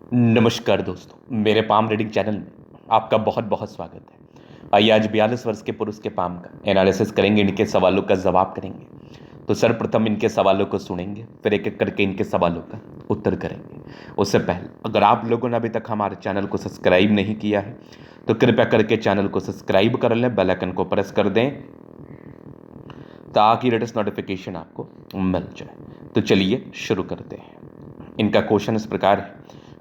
नमस्कार दोस्तों, मेरे पाम रीडिंग चैनल में आपका बहुत बहुत स्वागत है। आइए आज 42 वर्ष के पुरुष के पाम का एनालिसिस करेंगे, इनके सवालों का जवाब करेंगे। तो सर्वप्रथम इनके सवालों को सुनेंगे, फिर एक एक करके इनके सवालों का उत्तर करेंगे। उससे पहले अगर आप लोगों ने अभी तक हमारे चैनल को सब्सक्राइब नहीं किया है तो कृपया करके चैनल को सब्सक्राइब कर लें, बेल आइकन को प्रेस कर दें ताकि लेटेस्ट नोटिफिकेशन आपको मिल जाए। तो चलिए शुरू करते हैं। इनका क्वेश्चन इस प्रकार है,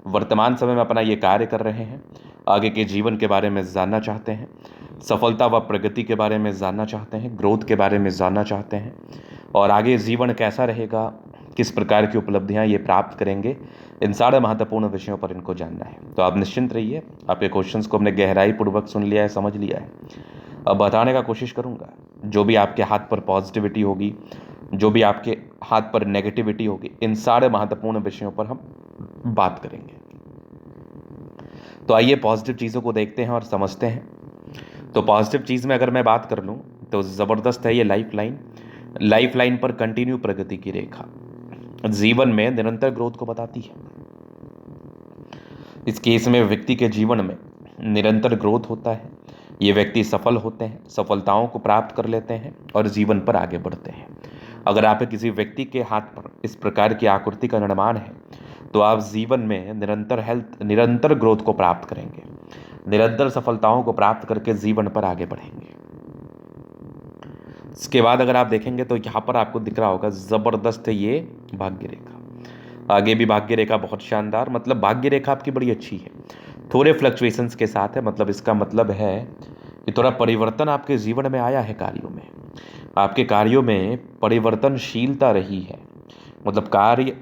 वर्तमान समय में अपना ये कार्य कर रहे हैं, आगे के जीवन के बारे में जानना चाहते हैं, सफलता व प्रगति के बारे में जानना चाहते हैं, ग्रोथ के बारे में जानना चाहते हैं और आगे जीवन कैसा रहेगा, किस प्रकार की उपलब्धियां ये प्राप्त करेंगे, इन सारे महत्वपूर्ण विषयों पर इनको जानना है। तो आप निश्चिंत रहिए, आपके क्वेश्चंस को हमने गहराई पूर्वक सुन लिया है, समझ लिया है। अब बताने का कोशिश करूंगा, जो भी आपके हाथ पर पॉजिटिविटी होगी, जो भी आपके हाथ पर नेगेटिविटी होगी, इन सारे महत्वपूर्ण विषयों पर हम बात करेंगे। तो आइए पॉजिटिव चीज़ों को देखते हैं और समझते हैं। तो पॉजिटिव चीज़ में अगर मैं बात कर लूँ तो ज़बरदस्त है ये लाइफ लाइन पर कंटिन्यू प्रगति की रेखा जीवन में निरंतर ग्रोथ को बताती है। इस केस में व्यक्ति के जीवन में निरंतर ग्रोथ होता है, ये व्यक्ति सफल होते हैं, सफलताओं को प्राप्त कर लेते हैं और जीवन पर आगे बढ़ते हैं। अगर आप किसी व्यक्ति के हाथ पर इस प्रकार की आकृति का निर्माण है तो आप जीवन में निरंतर ग्रोथ को प्राप्त करेंगे, निरंतर सफलताओं को प्राप्त करके जीवन पर आगे बढ़ेंगे। इसके बाद अगर आप देखेंगे तो यहाँ पर आपको दिख रहा होगा ज़बरदस्त है ये भाग्य रेखा। आगे भी भाग्य रेखा बहुत शानदार, मतलब भाग्य रेखा आपकी बड़ी अच्छी है, थोड़े फ्लक्चुएशंस के साथ है। मतलब इसका मतलब है कि थोड़ा परिवर्तन आपके जीवन में आया है, कार्यों में, आपके कार्यों में परिवर्तनशीलता रही है। मतलब कार्य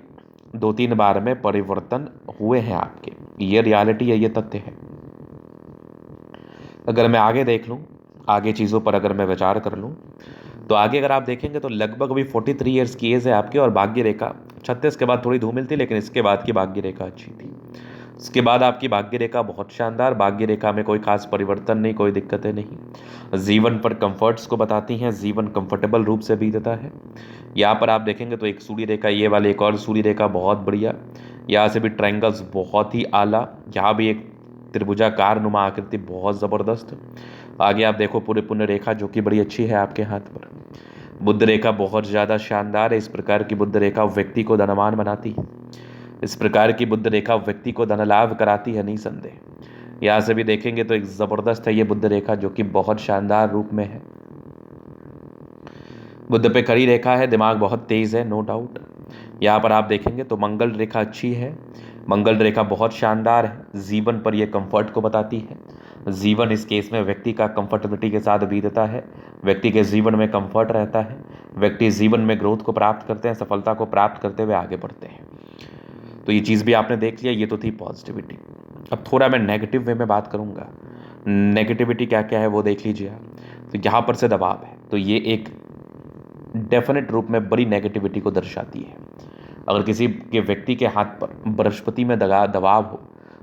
2-3 बार में परिवर्तन हुए हैं आपके, ये रियलिटी है, ये तथ्य है। अगर मैं आगे देख लूँ, आगे चीज़ों पर अगर मैं विचार कर लूँ तो आगे अगर आप देखेंगे तो लगभग अभी 43 ईयर्स की एज है आपकी और भाग्य रेखा 36 के बाद थोड़ी धूमिल थी, लेकिन इसके बाद की भाग्य रेखा अच्छी थी। इसके बाद आपकी भाग्य रेखा बहुत शानदार, भाग्य रेखा में कोई खास परिवर्तन नहीं, कोई दिक्कतें नहीं, जीवन पर कंफर्ट्स को बताती हैं, जीवन कंफर्टेबल रूप से बीतता है। यहाँ पर आप देखेंगे तो एक सूर्य रेखा, ये वाली एक और सूर्य रेखा बहुत बढ़िया, यहाँ से भी ट्रायंगल्स बहुत ही आला, यहाँ भी एक त्रिभुजाकार नुमा आकृति बहुत ज़बरदस्त। आगे आप देखो पूरे पुण्य रेखा जो कि बड़ी अच्छी है आपके हाथ पर, बुद्ध रेखा बहुत ज़्यादा शानदार है। इस प्रकार की बुद्ध रेखा व्यक्ति को धनवान बनाती है, इस प्रकार की बुद्ध रेखा व्यक्ति को धन लाभ कराती है, नहीं संदेह। यहाँ से भी देखेंगे तो एक ज़बरदस्त है ये बुद्ध रेखा जो कि बहुत शानदार रूप में है। बुद्ध पे खड़ी रेखा है, दिमाग बहुत तेज़ है, नो डाउट। यहाँ पर आप देखेंगे तो मंगल रेखा अच्छी है, मंगल रेखा बहुत शानदार है, जीवन पर यह कंफर्ट को बताती है। जीवन इस केस में व्यक्ति का कंफर्टेबिलिटी के साथ बीतता है, व्यक्ति के जीवन में कंफर्ट रहता है, व्यक्ति जीवन में ग्रोथ को प्राप्त करते हैं, सफलता को प्राप्त करते हुए आगे बढ़ते हैं। तो ये चीज़ भी आपने देख लिया, ये तो थी पॉजिटिविटी। अब थोड़ा मैं नेगेटिव वे में बात करूँगा, नेगेटिविटी क्या क्या है वो देख लीजिए आप। तो यहाँ पर से दबाव है, तो ये एक डेफिनेट रूप में बड़ी नेगेटिविटी को दर्शाती है। अगर किसी के व्यक्ति के हाथ पर बृहस्पति में दबाव हो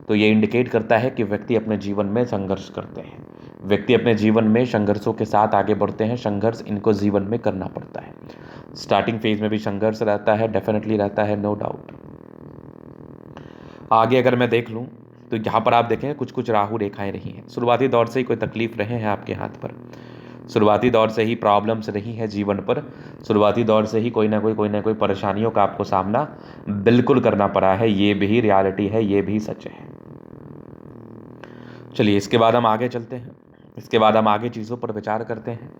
तो ये इंडिकेट करता है कि व्यक्ति अपने जीवन में संघर्ष करते हैं, व्यक्ति अपने जीवन में संघर्षों के साथ आगे बढ़ते हैं, संघर्ष इनको जीवन में करना पड़ता है। स्टार्टिंग फेज में भी संघर्ष रहता है, डेफिनेटली रहता है, नो डाउट। आगे अगर मैं देख लूँ तो यहाँ पर आप देखें कुछ कुछ राहु रेखाएं रही हैं, शुरुआती दौर से ही कोई तकलीफ रहे हैं आपके हाथ पर, शुरुआती दौर से ही प्रॉब्लम्स रही हैं जीवन पर, शुरुआती दौर से ही कोई ना कोई परेशानियों का आपको सामना बिल्कुल करना पड़ा है, ये भी रियलिटी है, ये भी सच है। चलिए इसके बाद हम आगे चलते हैं, इसके बाद हम आगे चीज़ों पर विचार करते हैं।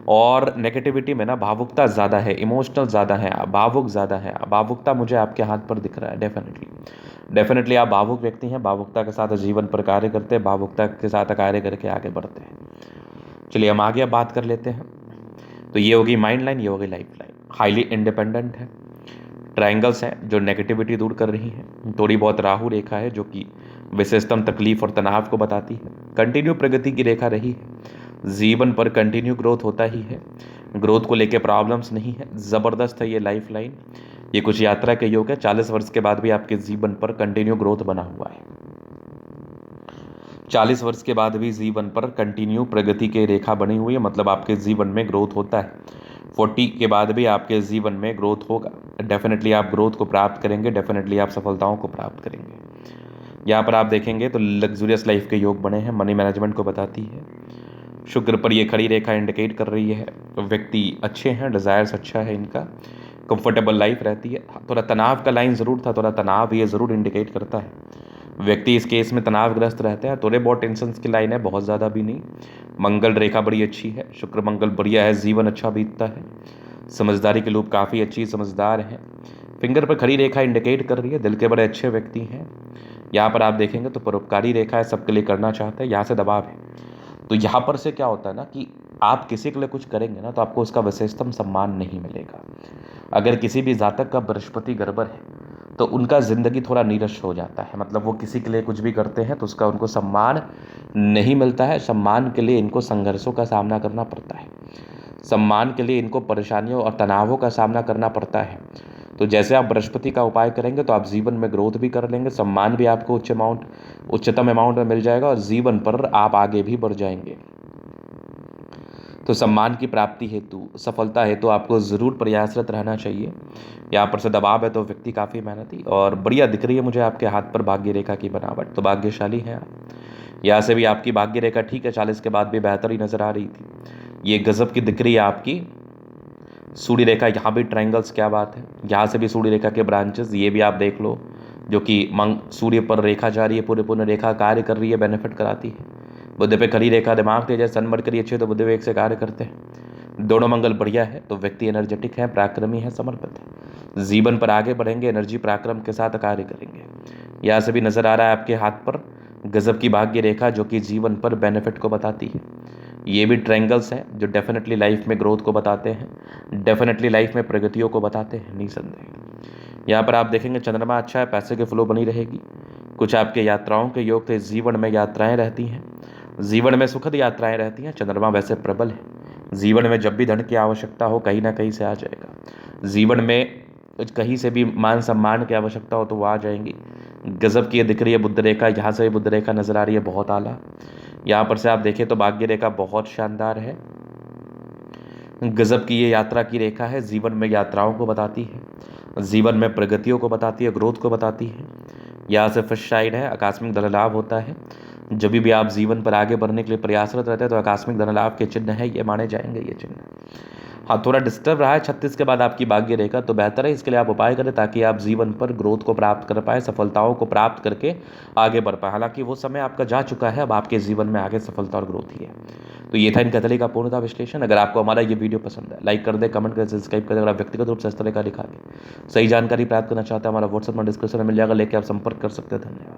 और नेगेटिविटी में ना भावुकता ज़्यादा है, इमोशनल ज़्यादा है, भावुक ज़्यादा है, भावुकता मुझे आपके हाथ पर दिख रहा है। डेफिनेटली आप भावुक व्यक्ति हैं, भावुकता के साथ जीवन पर कार्य करते हैं, भावुकता के साथ कार्य करके आगे बढ़ते हैं। चलिए हम आगे अब बात कर लेते हैं। तो ये होगी माइंड लाइन, ये होगी लाइफ लाइन। हाईली इंडिपेंडेंट है, ट्रायंगल्स हैं जो नेगेटिविटी दूर कर रही हैं, थोड़ी बहुत राहु रेखा है जो कि विशेषतम तकलीफ और तनाव को बताती है, कंटिन्यू प्रगति की रेखा रही है, जीवन पर कंटिन्यू ग्रोथ होता ही है, ग्रोथ को लेके प्रॉब्लम्स नहीं है, ज़बरदस्त है ये लाइफ लाइन। ये कुछ यात्रा के योग है, 40 वर्ष के बाद भी आपके जीवन पर कंटिन्यू ग्रोथ बना हुआ है, 40 वर्ष के बाद भी जीवन पर कंटिन्यू प्रगति की रेखा बनी हुई है, मतलब आपके जीवन में ग्रोथ होता है। 40 के बाद भी आपके जीवन में ग्रोथ होगा, डेफिनेटली आप ग्रोथ को प्राप्त करेंगे, डेफिनेटली आप सफलताओं को प्राप्त करेंगे। यहाँ पर आप देखेंगे तो लग्जूरियस लाइफ के योग बने हैं, मनी मैनेजमेंट को बताती है। शुक्र पर ये खड़ी रेखा इंडिकेट कर रही है व्यक्ति अच्छे हैं, डिज़ायर्स अच्छा है इनका, कंफर्टेबल लाइफ रहती है। थोड़ा तनाव का लाइन ज़रूर था, थोड़ा तनाव ये ज़रूर इंडिकेट करता है। व्यक्ति इस केस में तनावग्रस्त रहते हैं, थोड़े बहुत टेंशन की लाइन है, बहुत ज़्यादा भी नहीं। मंगल रेखा बड़ी अच्छी है, शुक्र मंगल बढ़िया है, जीवन अच्छा बीतता है। समझदारी के लूप काफ़ी अच्छी, समझदार हैं। फिंगर पर खड़ी रेखा इंडिकेट कर रही है दिल के बड़े अच्छे व्यक्ति हैं। यहाँ पर आप देखेंगे तो परोपकारी रेखा है, सबके लिए करना चाहते हैं, यहाँ से दबाव है। तो यहाँ पर से क्या होता है ना कि आप किसी के लिए कुछ करेंगे ना तो आपको उसका विशेषतम सम्मान नहीं मिलेगा। अगर किसी भी जातक का बृहस्पति गड़बड़ है तो उनका ज़िंदगी थोड़ा नीरस हो जाता है, मतलब वो किसी के लिए कुछ भी करते हैं तो उसका उनको सम्मान नहीं मिलता है। सम्मान के लिए इनको संघर्षों का सामना करना पड़ता है, सम्मान के लिए इनको परेशानियों और तनावों का सामना करना पड़ता है। तो जैसे आप बृहस्पति का उपाय करेंगे तो आप जीवन में ग्रोथ भी कर लेंगे, सम्मान भी आपको उच्चतम अमाउंट में मिल जाएगा और जीवन पर आप आगे भी बढ़ जाएंगे। तो सम्मान की प्राप्ति हेतु, सफलता हेतु आपको ज़रूर प्रयासरत रहना चाहिए। यहाँ पर से दबाव है तो व्यक्ति काफ़ी मेहनती और बढ़िया दिख रही है मुझे आपके हाथ पर भाग्य रेखा की बनावट, तो भाग्यशाली हैं आप। यहाँ से भी आपकी भाग्य रेखा ठीक है, 40 के बाद भी बेहतर ही नज़र आ रही थी। ये गजब की दिख रही है आपकी सूर्य रेखा, यहाँ भी ट्रायंगल्स, क्या बात है। यहाँ से भी सूर्य रेखा के ब्रांचेस, ये भी आप देख लो, जो कि सूर्य पर रेखा जा रही है, पूरे पूर्ण रेखा कार्य कर रही है, बेनिफिट कराती है। बुध पे खड़ी रेखा दिमाग तेज है, सन मरकरी अच्छे तो बुध वेग से कार्य करते हैं। दोनों मंगल बढ़िया है तो व्यक्ति एनर्जेटिक है, पराक्रमी है, समर्पित है, जीवन पर आगे बढ़ेंगे, एनर्जी पराक्रम के साथ कार्य करेंगे। यहाँ से भी नजर आ रहा है आपके हाथ पर गजब की भाग्य रेखा जो कि जीवन पर बेनिफिट को बताती है। ये भी ट्रायंगल्स हैं जो डेफिनेटली लाइफ में ग्रोथ को बताते हैं, डेफिनेटली लाइफ में प्रगतियों को बताते हैं, निसंदेह। यहाँ पर आप देखेंगे चंद्रमा अच्छा है, पैसे के फ्लो बनी रहेगी। कुछ आपके यात्राओं के योग थे, जीवन में यात्राएं रहती हैं, जीवन में सुखद यात्राएं रहती हैं। चंद्रमा वैसे प्रबल है, जीवन में जब भी धन की आवश्यकता हो कहीं ना कहीं से आ जाएगा। जीवन में कहीं से भी मान सम्मान की आवश्यकता हो तो वो आ जाएंगी। गजब की ये दिख रही है बुध रेखा, यहाँ से भी बुध रेखा नजर आ रही है, बहुत आला। यहाँ पर से आप देखें तो भाग्य रेखा बहुत शानदार है, गजब की ये यात्रा की रेखा है, जीवन में यात्राओं को बताती है, जीवन में प्रगतियों को बताती है, ग्रोथ को बताती है। यहाँ से फर्स्ट साइड है, आकस्मिक धन लाभ होता है। जब भी आप जीवन पर आगे बढ़ने के लिए प्रयासरत रहते हैं तो आकस्मिक धन लाभ के चिन्ह है, ये माने जाएंगे ये चिन्ह। हाँ, थोड़ा डिस्टर्ब रहा है 36 के बाद आपकी भाग्य रेखा, तो बेहतर है इसके लिए आप उपाय करें ताकि आप जीवन पर ग्रोथ को प्राप्त कर पाए, सफलताओं को प्राप्त करके आगे बढ़ पाए। हालांकि वो समय आपका जा चुका है, अब आपके जीवन में आगे सफलता और ग्रोथ ही है। तो ये था इन कथली का पूर्णतः विश्लेषण। अगर आपको हमारा ये वीडियो पसंद है, लाइक कर दे, कमेंट कर, सब्सक्राइब कर दे। अगर आप व्यक्तिगत रूप से इस तरह का दिखा के सही जानकारी प्राप्त करना चाहते हैं, हमारा व्हाट्सएप में डिस्क्रिप्शन में मिल जाएगा, लेके आप संपर्क कर सकते हैं। धन्यवाद।